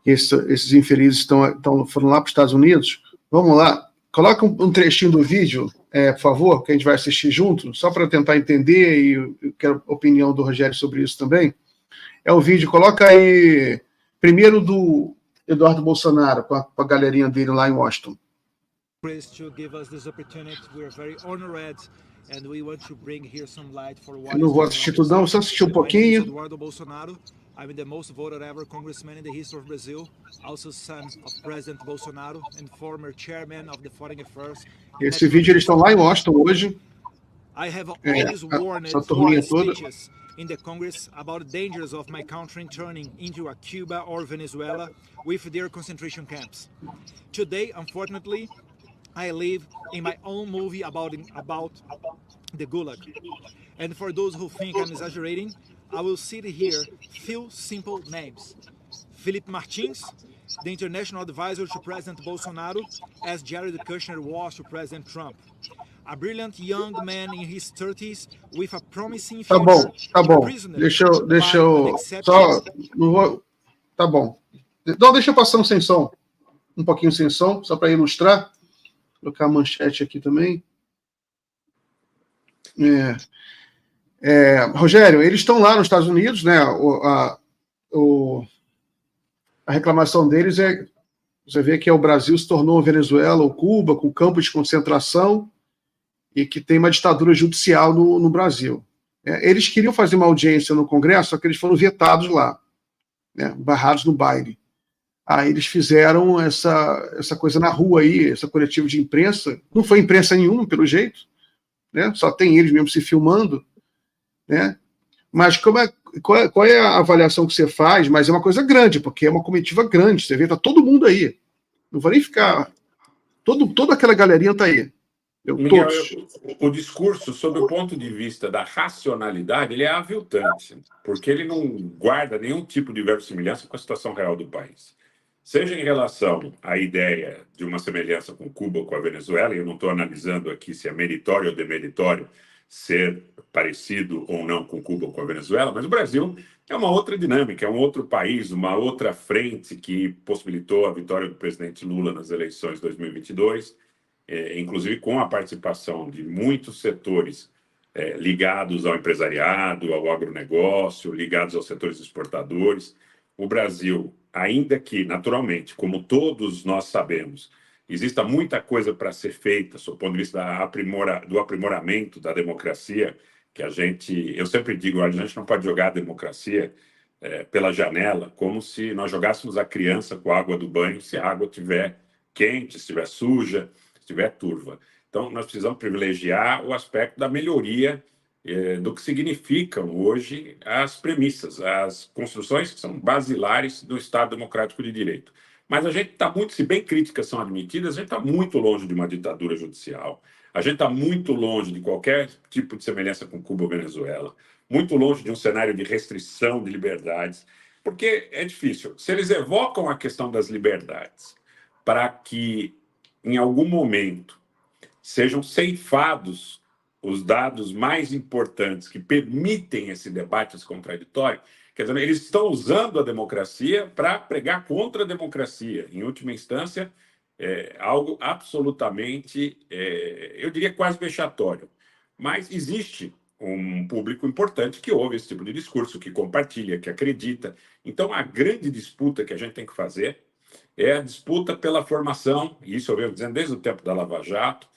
esses infelizes foram lá para os Estados Unidos. Vamos lá, coloca um trechinho do vídeo, por favor, que a gente vai assistir junto, só para tentar entender, e eu quero a opinião do Rogério sobre isso também. É o vídeo, coloca aí, primeiro do Eduardo Bolsonaro, com a galerinha dele lá em Washington. Eu não vou assistir tudo não, só assistir um pouquinho. Eduardo Bolsonaro, I'm the most voted ever congressman in the history of Brazil, also son of President Bolsonaro and former chairman of the Foreign Affairs. Esse vídeo eles estão lá em Washington hoje. I have always warned speeches in the Congress about the dangers of my country turning into a Cuba or Venezuela with their concentration camps. Today, unfortunately, I live in my own movie about the Gulag. And for those who think I'm exaggerating, I will cite here few simple names. Felipe Martins, the international advisor to President Bolsonaro, as Jared Kushner was to President Trump. A brilliant young man in his 30s with a promising future. Tá bom. Deixa eu só... Não vou, tá bom. Então deixa eu passar sem som. Um pouquinho sem som, só para ilustrar. Vou colocar a manchete aqui também. Rogério, eles estão lá nos Estados Unidos, né? A reclamação deles você vê que o Brasil se tornou Venezuela ou Cuba, com campos de concentração, e que tem uma ditadura judicial no Brasil. Eles queriam fazer uma audiência no Congresso, só que eles foram vetados lá, né? Barrados no baile. Aí eles fizeram essa coisa na rua aí, essa coletiva de imprensa. Não foi imprensa nenhuma, pelo jeito, né? Só tem eles mesmo se filmando, né? Mas qual é a avaliação que você faz? Mas é uma coisa grande, porque é uma comitiva grande. Você vê, tá todo mundo aí. Não vai nem ficar... Toda aquela galerinha tá aí. Miguel, o discurso, sob o ponto de vista da racionalidade, ele é aviltante, porque ele não guarda nenhum tipo de verossimilhança com a situação real do país. Seja em relação à ideia de uma semelhança com Cuba ou com a Venezuela, e eu não estou analisando aqui se é meritório ou demeritório ser parecido ou não com Cuba ou com a Venezuela, mas o Brasil é uma outra dinâmica, é um outro país, uma outra frente que possibilitou a vitória do presidente Lula nas eleições de 2022, inclusive com a participação de muitos setores ligados ao empresariado, ao agronegócio, ligados aos setores exportadores. O Brasil, ainda que, naturalmente, como todos nós sabemos, exista muita coisa para ser feita, sob o ponto de vista do aprimoramento da democracia, que eu sempre digo, a gente não pode jogar a democracia pela janela, como se nós jogássemos a criança com a água do banho, se a água estiver quente, estiver suja, estiver turva. Então, nós precisamos privilegiar o aspecto da melhoria do que significam hoje as premissas, as construções que são basilares do Estado Democrático de Direito. Mas a gente está muito, se bem críticas são admitidas, a gente está muito longe de uma ditadura judicial, a gente está muito longe de qualquer tipo de semelhança com Cuba ou Venezuela, muito longe de um cenário de restrição de liberdades, porque é difícil. Se eles evocam a questão das liberdades para que, em algum momento, sejam ceifados os dados mais importantes que permitem esse debate contraditório, quer dizer, eles estão usando a democracia para pregar contra a democracia. Em última instância, algo absolutamente, eu diria quase vexatório. Mas existe um público importante que ouve esse tipo de discurso, que compartilha, que acredita. Então, a grande disputa que a gente tem que fazer é a disputa pela formação, e isso eu venho dizendo desde o tempo da Lava Jato.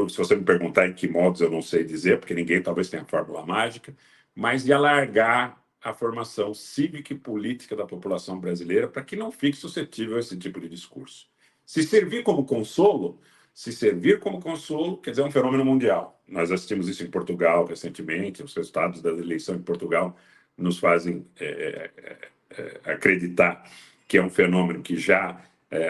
Se você me perguntar em que modos, eu não sei dizer, porque ninguém talvez tenha a fórmula mágica, mas de alargar a formação cívica e política da população brasileira para que não fique suscetível a esse tipo de discurso. Se servir como consolo, quer dizer, é um fenômeno mundial. Nós assistimos isso em Portugal recentemente, os resultados da eleição em Portugal nos fazem acreditar que é um fenômeno que já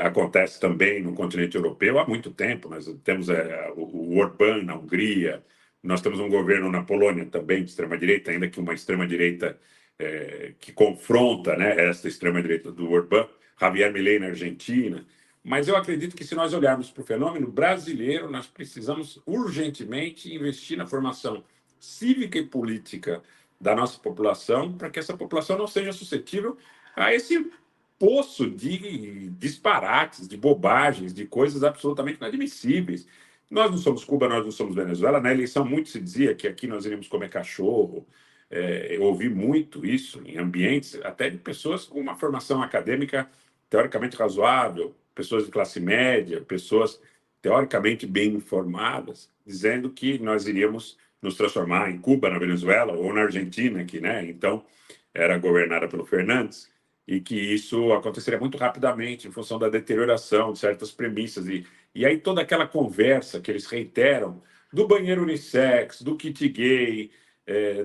acontece também no continente europeu há muito tempo. Nós temos o Orbán na Hungria, nós temos um governo na Polônia também de extrema-direita, ainda que uma extrema-direita que confronta, né, essa extrema-direita do Orbán, Javier Milei na Argentina. Mas eu acredito que se nós olharmos para o fenômeno brasileiro, nós precisamos urgentemente investir na formação cívica e política da nossa população, para que essa população não seja suscetível a esse poço de disparates, de bobagens, de coisas absolutamente inadmissíveis. Nós não somos Cuba, nós não somos Venezuela. Na eleição, muito se dizia que aqui nós iríamos comer cachorro. Eu ouvi muito isso em ambientes, até de pessoas com uma formação acadêmica teoricamente razoável, pessoas de classe média, pessoas teoricamente bem informadas, dizendo que nós iríamos nos transformar em Cuba, na Venezuela ou na Argentina, que, né, então era governada pelo Fernandes, e que isso aconteceria muito rapidamente em função da deterioração de certas premissas. E aí toda aquela conversa que eles reiteram do banheiro unissex, do kit gay,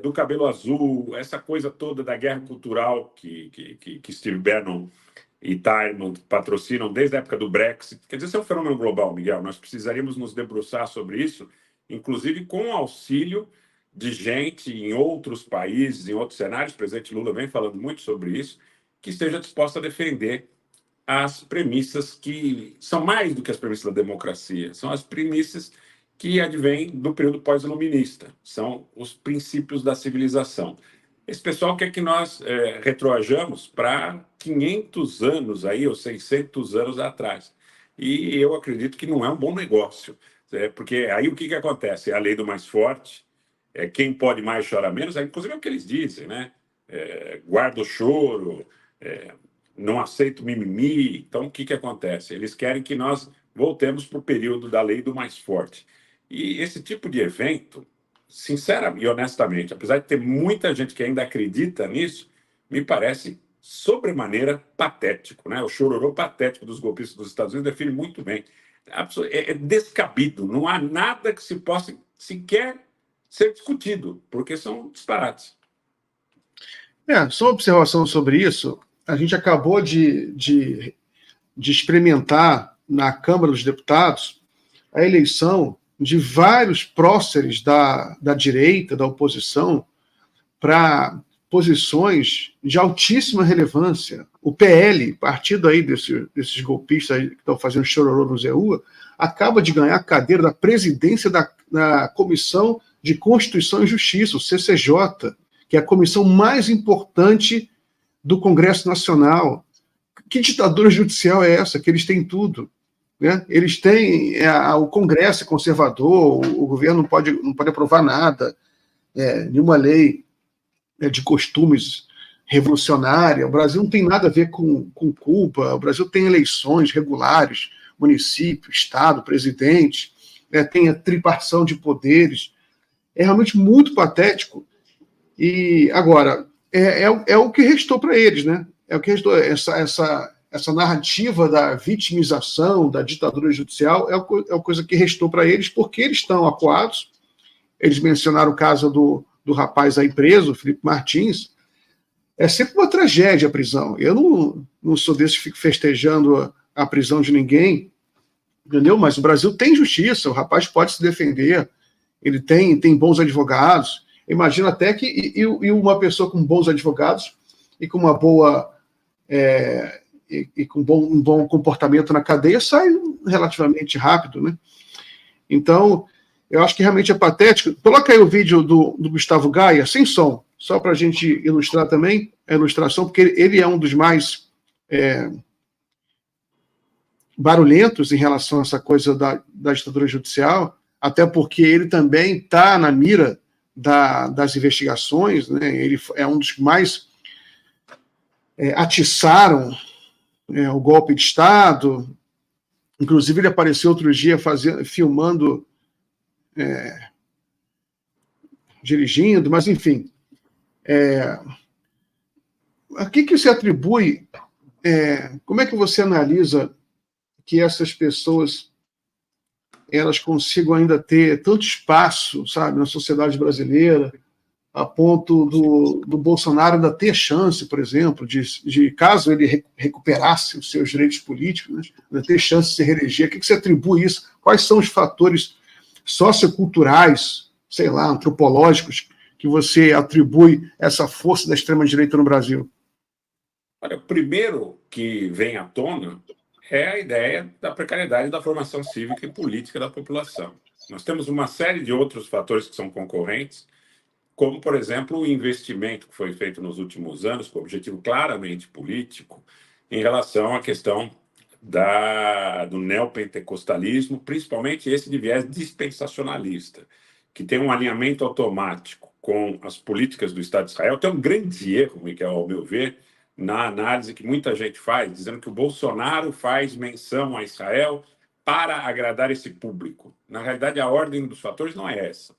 do cabelo azul, essa coisa toda da guerra cultural que Steve Bannon e Timon patrocinam desde a época do Brexit. Quer dizer, isso é um fenômeno global, Miguel. Nós precisaríamos nos debruçar sobre isso, inclusive com auxílio de gente em outros países, em outros cenários. O presidente Lula vem falando muito sobre isso, que esteja disposta a defender as premissas que são mais do que as premissas da democracia, são as premissas que advêm do período pós-iluminista, são os princípios da civilização. Esse pessoal quer que nós retroajamos para 500 anos aí, ou 600 anos atrás. E eu acredito que não é um bom negócio, porque aí o que acontece? É a lei do mais forte, quem pode mais chora menos, inclusive é o que eles dizem, né? Guarda o choro, não aceito mimimi. Então, o que acontece? Eles querem que nós voltemos para o período da lei do mais forte. E esse tipo de evento, sinceramente e honestamente, apesar de ter muita gente que ainda acredita nisso, me parece sobremaneira patético, né? O chororô patético dos golpistas dos Estados Unidos define muito bem. É descabido, não há nada que se possa sequer ser discutido, porque são disparates. Só uma observação sobre isso. A gente acabou de experimentar na Câmara dos Deputados a eleição de vários próceres da direita, da oposição, para posições de altíssima relevância. O PL, partido aí desses golpistas aí que estão fazendo chororô no ZEUA, acaba de ganhar a cadeira da presidência da Comissão de Constituição e Justiça, o CCJ, que é a comissão mais importante do Congresso Nacional. Que ditadura judicial é essa? Que eles têm tudo. Né? Eles têm o Congresso é conservador, o governo não pode aprovar nada, nenhuma lei de costumes revolucionária. O Brasil não tem nada a ver com Cuba. O Brasil tem eleições regulares, município, Estado, presidente, tem a tripartição de poderes. É realmente muito patético. E agora, é o que restou para eles, né? É o que restou, essa narrativa da vitimização, da ditadura judicial, é a coisa que restou para eles, porque eles estão acuados. Eles mencionaram o caso do rapaz aí preso, Felipe Martins. É sempre uma tragédia a prisão. Eu não sou desse que fico festejando a prisão de ninguém, entendeu? Mas o Brasil tem justiça, o rapaz pode se defender, ele tem bons advogados. Imagino até que uma pessoa com bons advogados e com uma boa e com um bom comportamento na cadeia sai relativamente rápido, né? Então, eu acho que realmente é patético. Coloca aí o vídeo do Gustavo Gaia, sem som, só para a gente ilustrar também a ilustração, porque ele é um dos mais barulhentos em relação a essa coisa da ditadura judicial, até porque ele também está na mira das investigações, né? Ele é um dos que mais atiçaram o golpe de Estado. Inclusive, ele apareceu outro dia filmando, dirigindo, mas, enfim. A que se atribui, como é que você analisa que essas pessoas elas consigam ainda ter tanto espaço, sabe, na sociedade brasileira, a ponto do Bolsonaro ainda ter chance, por exemplo, de caso ele recuperasse os seus direitos políticos, né, ter chance de se reeleger? O que você atribui isso? Quais são os fatores socioculturais, sei lá, antropológicos, que você atribui essa força da extrema-direita no Brasil? Olha, o primeiro que vem à tona é a ideia da precariedade da formação cívica e política da população. Nós temos uma série de outros fatores que são concorrentes, como, por exemplo, o investimento que foi feito nos últimos anos, com objetivo claramente político, em relação à questão do neopentecostalismo, principalmente esse de viés dispensacionalista, que tem um alinhamento automático com as políticas do Estado de Israel. Tem um grande erro, Miquel, ao meu ver, na análise que muita gente faz, dizendo que o Bolsonaro faz menção a Israel para agradar esse público. Na realidade, a ordem dos fatores não é essa.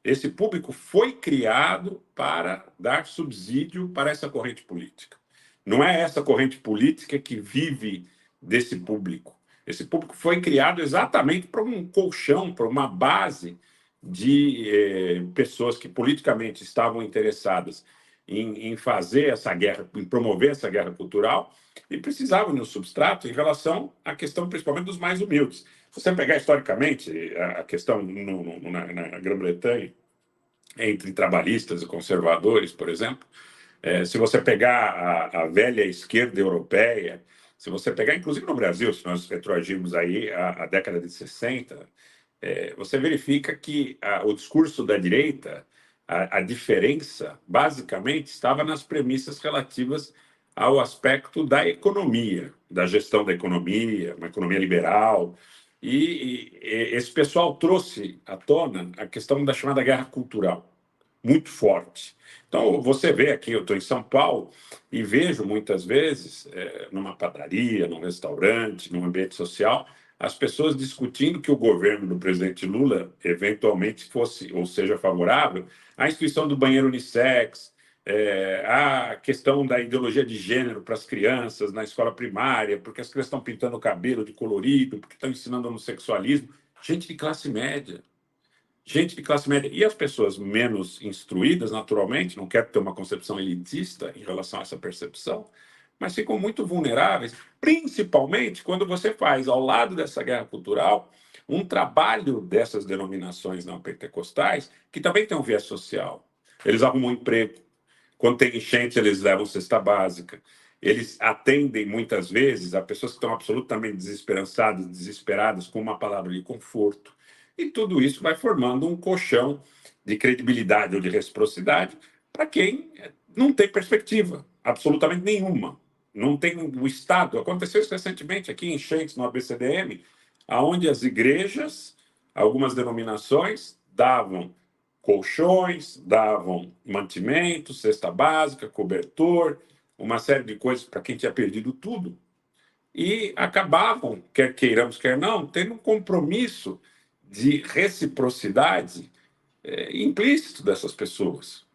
Esse público foi criado para dar subsídio para essa corrente política. Não é essa corrente política que vive desse público. Esse público foi criado exatamente para um colchão, para uma base de pessoas que politicamente estavam interessadas em fazer essa guerra, em promover essa guerra cultural, e precisavam de um substrato em relação à questão principalmente dos mais humildes. Se você pegar historicamente a questão na Grã-Bretanha, entre trabalhistas e conservadores, por exemplo, se você pegar a velha esquerda europeia, se você pegar, inclusive no Brasil, se nós retroagirmos aí a década de 60, você verifica que o discurso da direita, a diferença, basicamente, estava nas premissas relativas ao aspecto da economia, da gestão da economia, uma economia liberal. E esse pessoal trouxe à tona a questão da chamada guerra cultural, muito forte. Então, você vê aqui, eu estou em São Paulo, e vejo muitas vezes, numa padaria, num restaurante, num ambiente social, as pessoas discutindo que o governo do presidente Lula eventualmente fosse, ou seja, favorável à instituição do banheiro unissex, a questão da ideologia de gênero para as crianças na escola primária, porque as crianças estão pintando o cabelo de colorido, porque estão ensinando homossexualismo. Gente de classe média. Gente de classe média. E as pessoas menos instruídas, naturalmente, não quero ter uma concepção elitista em relação a essa percepção, mas ficam muito vulneráveis, principalmente quando você faz, ao lado dessa guerra cultural, um trabalho dessas denominações não pentecostais, que também tem um viés social. Eles arrumam emprego. Quando tem enchente, eles levam cesta básica. Eles atendem, muitas vezes, a pessoas que estão absolutamente desesperançadas, desesperadas, com uma palavra de conforto. E tudo isso vai formando um colchão de credibilidade ou de reciprocidade para quem não tem perspectiva, absolutamente nenhuma. Não tem o Estado. Aconteceu isso recentemente aqui em enchentes no ABCDM, onde as igrejas, algumas denominações, davam colchões, davam mantimentos, cesta básica, cobertor, uma série de coisas para quem tinha perdido tudo. E acabavam, quer queiramos, quer não, tendo um compromisso de reciprocidade implícito dessas pessoas.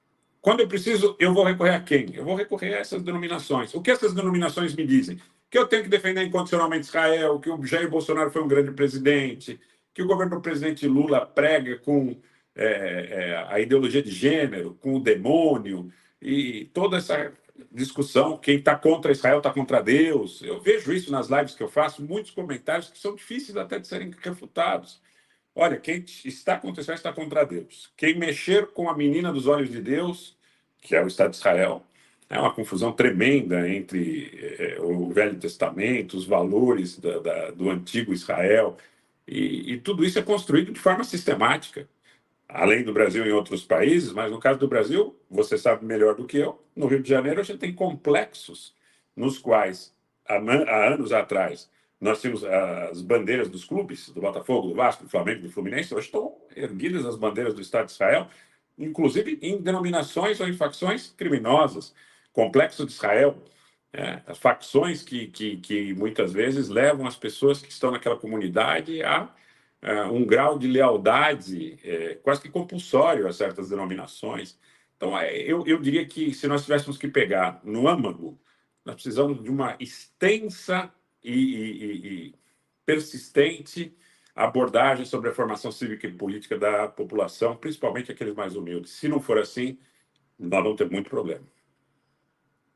Quando eu preciso, eu vou recorrer a quem? Eu vou recorrer a essas denominações. O que essas denominações me dizem? Que eu tenho que defender incondicionalmente Israel, que o Jair Bolsonaro foi um grande presidente, que o governo do presidente Lula prega com a ideologia de gênero, com o demônio, e toda essa discussão, quem está contra Israel está contra Deus. Eu vejo isso nas lives que eu faço, muitos comentários que são difíceis até de serem refutados. Olha, quem está contra Israel está contra Deus. Quem mexer com a menina dos olhos de Deus, que é o Estado de Israel, é uma confusão tremenda entre o Velho Testamento, os valores do antigo Israel, e tudo isso é construído de forma sistemática, além do Brasil em outros países, mas no caso do Brasil, você sabe melhor do que eu, no Rio de Janeiro a gente tem complexos nos quais, há anos atrás, nós tínhamos as bandeiras dos clubes, do Botafogo, do Vasco, do Flamengo, do Fluminense, hoje estão erguidas as bandeiras do Estado de Israel, inclusive em denominações ou em facções criminosas. Complexo de Israel, as facções que muitas vezes levam as pessoas que estão naquela comunidade a um grau de lealdade quase que compulsório a certas denominações. Então, eu diria que se nós tivéssemos que pegar no âmago, nós precisamos de uma extensa e persistente abordagem sobre a formação cívica e política da população, principalmente aqueles mais humildes. Se não for assim, nós vamos ter muito problema.